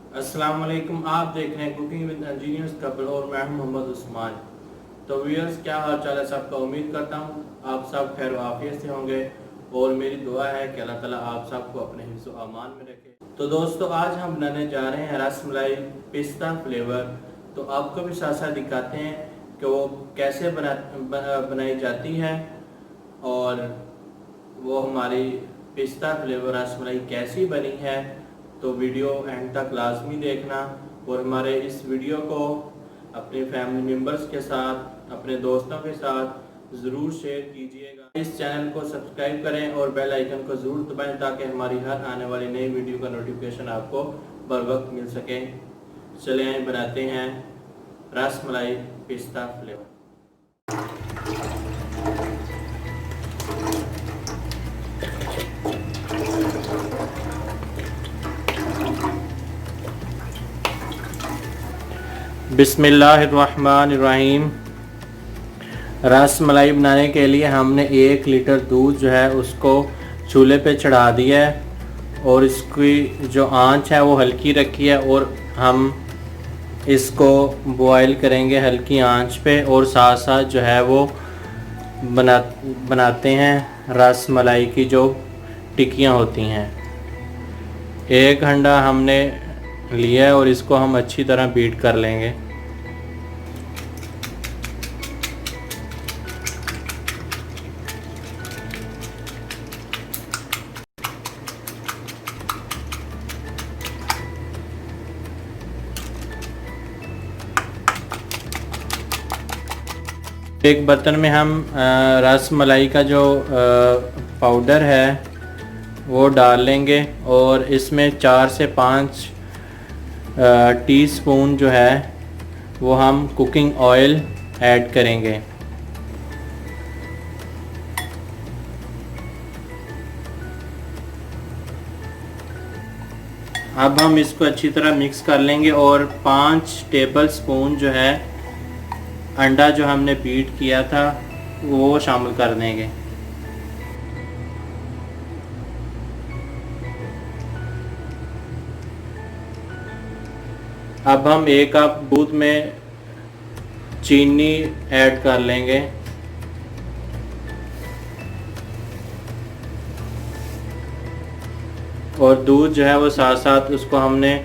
अस्सलाम वालेकुम। आप देख रहे हैं कुकिंग विद इंजीनियर्स कपल और मैं हूं मोहम्मद उस्मान। तो व्यूअर्स, क्या हाल चाल है सबका। उम्मीद करता हूं आप सब खैर वाफियत से होंगे और मेरी दुआ है कि अल्लाह ताला आप सबको अपने हिफ्ज़ व अमान में रखे। तो दोस्तों, आज हम बनाने जा रहे हैं रस मलाई पिस्ता फ्लेवर। तो आपको भी साथ साथ दिखाते हैं कि वो कैसे बनाई जाती है और वो हमारी पिस्ता फ्लेवर रसमलाई कैसी बनी है। तो वीडियो एंड तक लाजमी देखना और हमारे इस वीडियो को अपने फैमिली मेम्बर्स के साथ, अपने दोस्तों के साथ ज़रूर शेयर कीजिएगा। इस चैनल को सब्सक्राइब करें और बेल आइकन को ज़रूर दबाएं ताकि हमारी हर आने वाली नई वीडियो का नोटिफिकेशन आपको बर वक्त मिल सके। चले आए बनाते हैं रसमलाई पिस्ता फ्लेवर। बिस्मिल्लाहिर्रहमानिर्रहीम। रस मलाई बनाने के लिए हमने 1 लीटर दूध जो है उसको चूल्हे पे चढ़ा दिया है और इसकी जो आंच है वो हल्की रखी है और हम इसको बॉयल करेंगे हल्की आंच पे। और साथ साथ जो है वो बनाते हैं रस मलाई की जो टिक्कियाँ होती हैं। 1 घंटा हमने लिया है और इसको हम अच्छी तरह बीट कर लेंगे। एक बर्तन में हम रस मलाई का जो पाउडर है वो डाल लेंगे और इसमें 4 से 5 टीस्पून जो है वो हम कुकिंग ऑयल ऐड करेंगे। अब हम इसको अच्छी तरह मिक्स कर लेंगे और 5 टेबल स्पून जो है अंडा जो हमने बीट किया था वो शामिल कर देंगे। अब हम 1 कप दूध में चीनी ऐड कर लेंगे और दूध जो है वो साथ साथ उसको हमने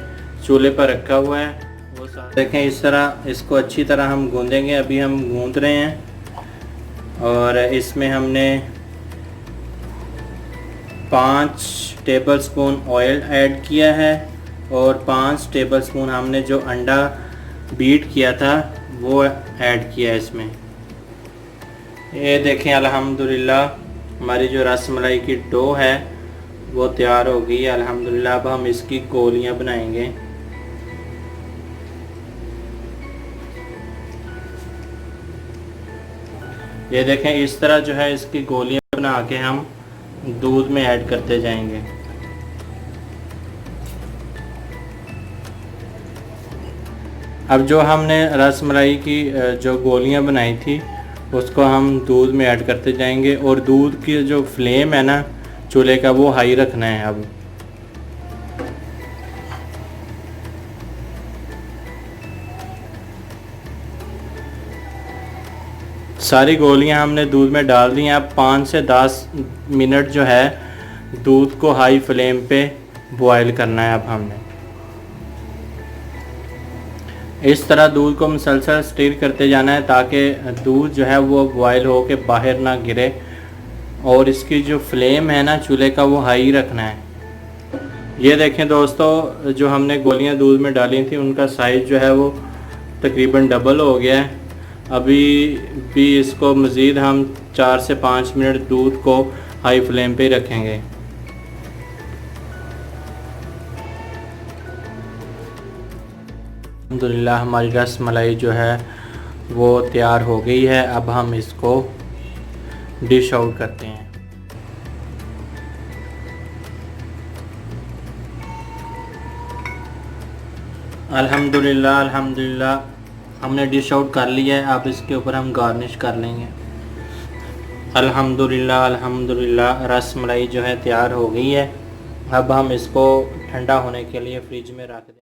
चूल्हे पर रखा हुआ है वो साथ देखें। इस तरह इसको अच्छी तरह हम गूंदेंगे। अभी हम गूंद रहे हैं और इसमें हमने 5 टेबल स्पून ऑयल ऐड किया है और 5 टेबल स्पून हमने जो अंडा बीट किया था वो ऐड किया है इसमें। ये देखें, अल्हम्दुलिल्लाह हमारी जो रसमलाई की डो है वो तैयार हो गई है अल्हम्दुलिल्लाह। अब हम इसकी गोलियां बनाएंगे। ये देखें, इस तरह जो है इसकी गोलियां बना के हम दूध में ऐड करते जाएंगे। अब जो हमने रसमलाई की जो गोलियां बनाई थी उसको हम दूध में ऐड करते जाएंगे और दूध की जो फ्लेम है ना चूल्हे का वो हाई रखना है। अब सारी गोलियां हमने दूध में डाल दी हैं। अब 5 से 10 मिनट जो है दूध को हाई फ्लेम पे बॉयल करना है। अब हमने इस तरह दूध को मुसलसल स्टीर करते जाना है ताकि दूध जो है वो बॉयल हो के बाहर ना गिरे और इसकी जो फ्लेम है ना चूल्हे का वो हाई रखना है। ये देखें दोस्तों, जो हमने गोलियां दूध में डाली थी उनका साइज़ जो है वो तकरीबन डबल हो गया है। अभी भी इसको मज़ीद हम 4 से 5 मिनट दूध को हाई फ्लेम पे रखेंगे। अल्हम्दुलिल्लाह हमारी रस मलाई जो है वो तैयार हो गई है। अब हम इसको डिश आउट करते हैं। अल्हम्दुलिल्लाह हमने डिश आउट कर लिया है। अब इसके ऊपर हम गार्निश कर लेंगे। अल्हम्दुलिल्लाह रस मलाई जो है तैयार हो गई है। अब हम इसको ठंडा होने के लिए फ्रिज में रख दें।